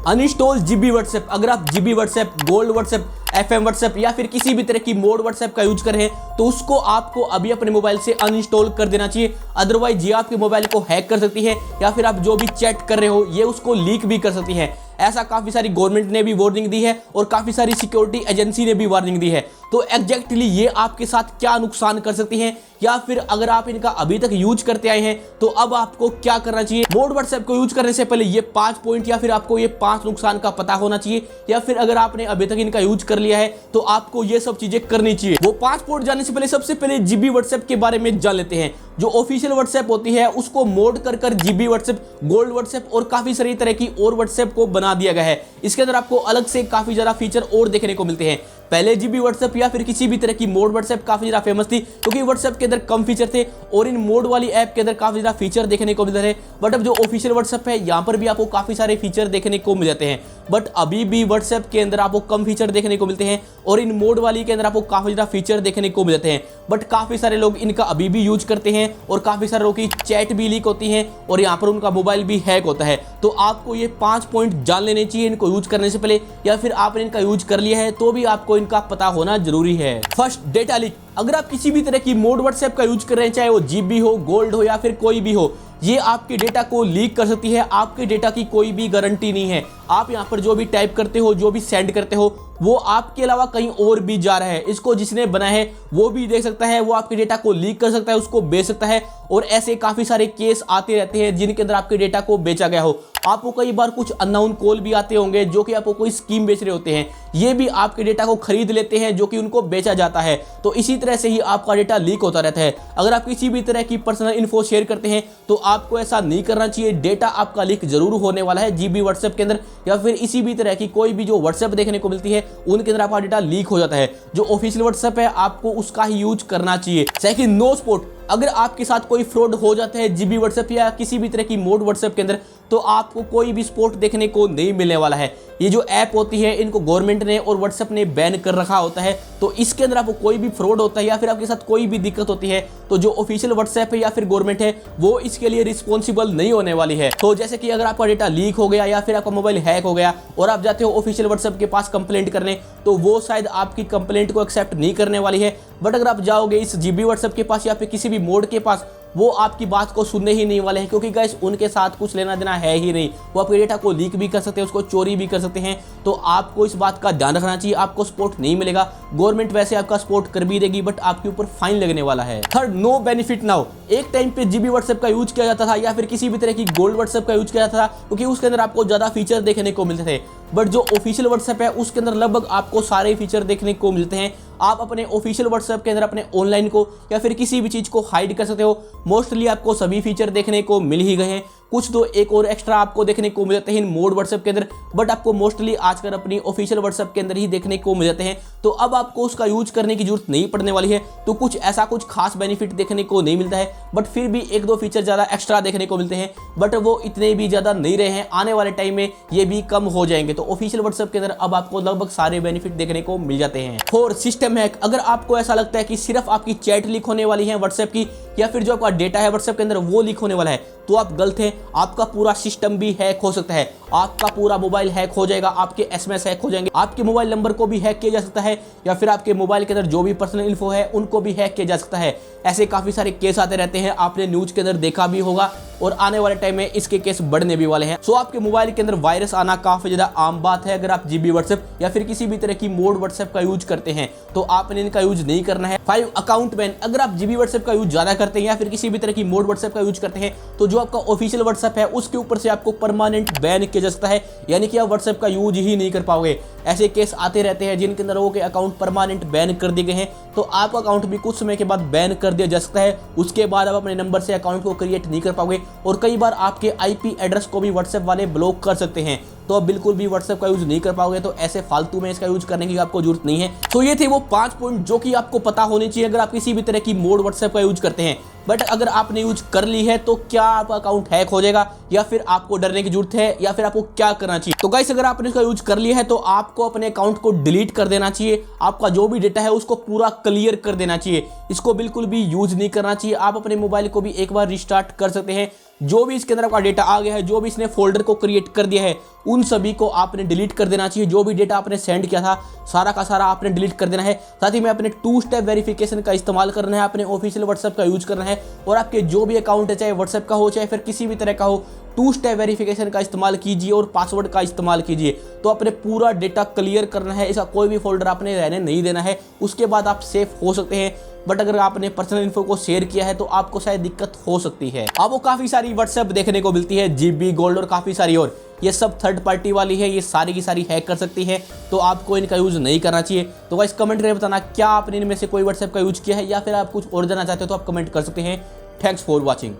Uninstall GB WhatsApp. अगर आप GB WhatsApp, gold WhatsApp, FM WhatsApp या फिर किसी भी तरह की मोड व्हाट्सएप का यूज कर रहे हैं तो उसको आपको अभी अपने मोबाइल से अनइंस्टॉल कर देना चाहिए। अदरवाइज ये आपके मोबाइल को हैक कर सकती है या फिर आप जो भी चैट कर रहे हो ये उसको लीक भी कर सकती है। ऐसा काफी सारी गवर्नमेंट ने भी वार्निंग दी है और काफी सारी सिक्योरिटी एजेंसी ने भी वार्निंग दी है। तो एग्जैक्टली ये आपके साथ क्या नुकसान कर सकती हैं या फिर अगर आप इनका अभी तक यूज करते आए हैं तो अब आपको क्या करना चाहिए। मोड व्हाट्सएप को यूज करने से पहले ये 5 पॉइंट या फिर आपको ये 5 नुकसान का पता होना चाहिए, या फिर अगर आपने अभी तक इनका यूज कर लिया है तो आपको ये सब चीजें करनी चाहिए। वो 5 पॉइंट जानने से पहले सबसे पहले जीबी व्हाट्सएप के बारे में जान लेते हैं। जो ऑफिशियल व्हाट्सएप होती है उसको मोड कर जीबी व्हाट्सएप, गोल्ड व्हाट्सएप और काफी सारी तरह की और व्हाट्सएप को बना दिया गया है। इसके अंदर आपको अलग से काफी ज्यादा फीचर और देखने को मिलते हैं। पहले जीबी व्हाट्सएप या फिर किसी भी तरह की मोड व्हाट्सएप काफी ज्यादा फेमस थी क्योंकि व्हाट्सएप के अंदर कम फीचर थे और इन मोड वाली ऐप के अंदर काफी ज्यादा फीचर देखने को मिलते हैं। बट अब जो ऑफिशियल व्हाट्सएप है यहाँ पर भी आपको काफी सारे फीचर देखने को मिल जाते हैं। बट अभी भी व्हाट्सएप के अंदर आपको कम फीचर देखने को मिलते हैं और इन मोड वाली के अंदर आपको काफी ज्यादा फीचर देखने को मिल जाते हैं। बट काफी सारे लोग इनका अभी भी यूज करते हैं और काफी सारे लोगों की चैट भी लीक होती है और यहाँ पर उनका मोबाइल भी हैक होता है। तो आपको ये 5 पॉइंट जान लेने चाहिए इनको यूज करने से पहले, या फिर आपने इनका यूज कर लिया है तो भी आपको इनका पता होना जरूरी है। First, data leak. अगर आप किसी भी तरह की मोड व्हाट्सएप का यूज कर रहे हैं, चाहे वो जीबी हो, गोल्ड हो या फिर कोई भी हो, ये आपके डेटा को लीक कर सकती है। आपके डेटा की कोई भी गारंटी नहीं है। आप यहाँ पर जो भी टाइप करते हो, जो भी सेंड करते हो, वो आपके अलावा कहीं और भी जा रहा है। इसको जिसने बनाया है वो भी देख सकता है, वो आपके डेटा को लीक कर सकता है, उसको बेच सकता है। और ऐसे काफी सारे केस आते रहते हैं जिनके अंदर आपके डेटा को बेचा गया हो। आपको कई बार कुछ अननोन कॉल भी आते होंगे जो कि आपको कोई स्कीम बेच रहे होते हैं, ये भी आपके डेटा को खरीद लेते हैं जो कि उनको बेचा जाता है। तो इसी तरह से ही आपका डेटा लीक होता रहता है। अगर आप किसी भी तरह की पर्सनल इन्फो शेयर करते हैं तो आपको ऐसा नहीं करना चाहिए। डेटा आपका लीक जरूर होने वाला है जीबी व्हाट्सएप के अंदर, या फिर इसी भी तरह की कोई भी जो व्हाट्सएप देखने को मिलती है उनके अंदर आपका डेटा लीक हो जाता है। जो ऑफिशियल व्हाट्सएप है आपको उसका ही यूज करना चाहिए। Second, no spot. अगर आपके साथ कोई फ्रॉड हो जाता है जीबी व्हाट्सएप या किसी भी तरह की मोड व्हाट्सएप के अंदर तो आपको कोई भी स्पॉट देखने को नहीं मिलने वाला है। ये जो ऐप होती है इनको गवर्नमेंट ने और व्हाट्सएप ने बैन कर रखा होता है। तो इसके अंदर आपको कोई भी फ्रॉड होता है या फिर आपके साथ कोई भी दिक्कत होती है तो जो ऑफिशियल व्हाट्सएप है या फिर गवर्नमेंट है वो इसके लिए रिस्पॉन्सिबल नहीं होने वाली है। तो जैसे कि अगर आपका डेटा लीक हो गया या फिर आपका मोबाइल हैक हो गया और आप जाते हो ऑफिशियल व्हाट्सएप के पास कंप्लेंट करने तो वो शायद आपकी कंप्लेंट को एक्सेप्ट नहीं करने वाली है। बट अगर आप जाओगे इस जीबी व्हाट्सएप के पास या फिर किसी भी मोड के पास, वो आपकी बात को सुनने ही नहीं वाले हैं क्योंकि गाइस उनके साथ कुछ लेना देना है ही नहीं। वो आपके डेटा को लीक भी कर सकते हैं, उसको चोरी भी कर सकते हैं। तो आपको इस बात का ध्यान रखना चाहिए। आपको सपोर्ट नहीं मिलेगा। गवर्नमेंट वैसे आपका सपोर्ट कर भी देगी बट आपके ऊपर फाइन लगने वाला है। Third, no benefit now. एक टाइम पे जीबी व्हाट्सएप का यूज किया जाता था या फिर किसी भी तरह की गोल्ड व्हाट्सएप का यूज किया जाता था क्योंकि उसके अंदर आपको ज्यादा फीचर देखने को मिलते थे। बट जो ऑफिशियल व्हाट्सएप है उसके अंदर लगभग आपको सारे फीचर देखने को मिलते हैं। आप अपने ऑफिशियल व्हाट्सएप के अंदर अपने ऑनलाइन को या फिर किसी भी चीज को हाइड कर सकते हो। मोस्टली आपको सभी फीचर देखने को मिल ही गए हैं। कुछ तो एक और एक्स्ट्रा आपको देखने को मिल जाते हैं इन मोड व्हाट्सएप के अंदर, बट आपको मोस्टली आजकल अपनी ऑफिशियल व्हाट्सएप के अंदर ही देखने को मिल जाते हैं। तो अब आपको उसका यूज करने की जरूरत नहीं पड़ने वाली है। तो कुछ ऐसा कुछ खास बेनिफिट देखने को नहीं मिलता है, बट फिर भी एक दो फीचर ज्यादा एक्स्ट्रा देखने को मिलते हैं, बट वो इतने भी ज्यादा नहीं रहे हैं। आने वाले टाइम में ये भी कम हो जाएंगे। तो ऑफिशियल व्हाट्सएप के अंदर अब आपको लगभग सारे बेनिफिट देखने को मिल जाते हैं। और सिस्टम हैक। अगर आपको ऐसा लगता है कि सिर्फ आपकी चैट लीक होने वाली है व्हाट्सएप की या फिर जो आपका डेटा है व्हाट्सएप के अंदर वो लीक होने वाला है तो आप गलत हैं। आपका पूरा सिस्टम भी हैक हो सकता है। आपका पूरा मोबाइल हैक हो जाएगा, आपके एसएमएस हैक हो जाएंगे, आपके मोबाइल नंबर को भी हैक किया जा सकता है या फिर आपके मोबाइल के अंदर जो भी पर्सनल इन्फो है उनको भी हैक किया जा सकता है। ऐसे काफी सारे केस आते रहते हैं, आपने न्यूज के अंदर देखा भी होगा और आने वाले टाइम में इसके केस बढ़ने भी वाले हैं। सो आपके मोबाइल के अंदर वायरस आना काफी ज्यादा आम बात है। अगर आप जीबी व्हाट्सएप या फिर किसी भी तरह की मोड व्हाट्सएप का यूज करते हैं तो आपने इनका यूज नहीं करना है। 5, अकाउंट बैन। अगर आप जीबी व्हाट्सएप का यूज ज्यादा करते हैं या फिर किसी भी तरह की मोड व्हाट्सएप का यूज करते हैं तो जो आपका ऑफिशियल व्हाट्सएप है उसके ऊपर से आपको परमानेंट बैन किया जा सकता है, यानी कि आप व्हाट्सएप का यूज ही नहीं कर पाओगे। ऐसे केस आते रहते हैं जिनके अंदर लोगों के अकाउंट परमानेंट बैन कर दिए गए हैं। तो आपका अकाउंट भी कुछ समय के बाद बैन कर दिया जा सकता है। उसके बाद आप अपने नंबर से अकाउंट को क्रिएट नहीं कर पाओगे और कई बार आपके आईपी एड्रेस को भी व्हाट्सएप वाले ब्लॉक कर सकते हैं। तो आप बिल्कुल भी व्हाट्सएप का यूज नहीं कर पाओगे। तो ऐसे फालतू में इसका यूज करने की आपको जरूरत नहीं है। तो ये थे वो 5 पॉइंट जो कि आपको पता होने चाहिए अगर आप किसी भी तरह की मोड व्हाट्सएप का यूज करते हैं। बट अगर आपने यूज कर ली है तो क्या आपका अकाउंट हैक हो जाएगा या फिर आपको डरने की जरूरत है या फिर आपको क्या करना चाहिए? तो गाइस, अगर आपने इसका यूज कर लिया है तो आपको अपने अकाउंट को डिलीट कर देना चाहिए। आपका जो भी डेटा है उसको पूरा क्लियर कर देना चाहिए। इसको बिल्कुल भी यूज नहीं करना चाहिए। आप अपने मोबाइल को भी एक बार रिस्टार्ट कर सकते हैं। जो भी इसके अंदर आपका डेटा आ गया है, जो भी इसने फोल्डर को क्रिएट कर दिया है, उन सभी को आपने डिलीट कर देना चाहिए। जो भी डेटा आपने सेंड किया था सारा का सारा आपने डिलीट कर देना है। साथ ही में अपने 2 स्टेप वेरिफिकेशन का इस्तेमाल करना है, अपने ऑफिशियल व्हाट्सएप का यूज करना है और आपके जो भी अकाउंट है, चाहे व्हाट्सएप का हो चाहे फिर किसी भी तरह का हो, 2 स्टेप वेरिफिकेशन का इस्तेमाल कीजिए और पासवर्ड का इस्तेमाल कीजिए। तो अपने पूरा डेटा क्लियर करना है, इसका कोई भी फोल्डर आपने रहने नहीं देना है। उसके बाद आप सेफ हो सकते हैं। बट अगर आपने पर्सनल इन्फो को शेयर किया है तो आपको शायद दिक्कत हो सकती है। आपको काफी सारी व्हाट्सएप देखने को मिलती है, जीबी, गोल्ड और काफी सारी और, ये सब थर्ड पार्टी वाली है, ये सारी की सारी हैक कर सकती है। तो आपको इनका यूज नहीं करना चाहिए। तो गाइस, कमेंट करके बताना क्या आपने इनमें से कोई व्हाट्सएप का यूज किया है या फिर आप कुछ और जानना चाहते हो तो आप कमेंट कर सकते हैं। Thanks for watching.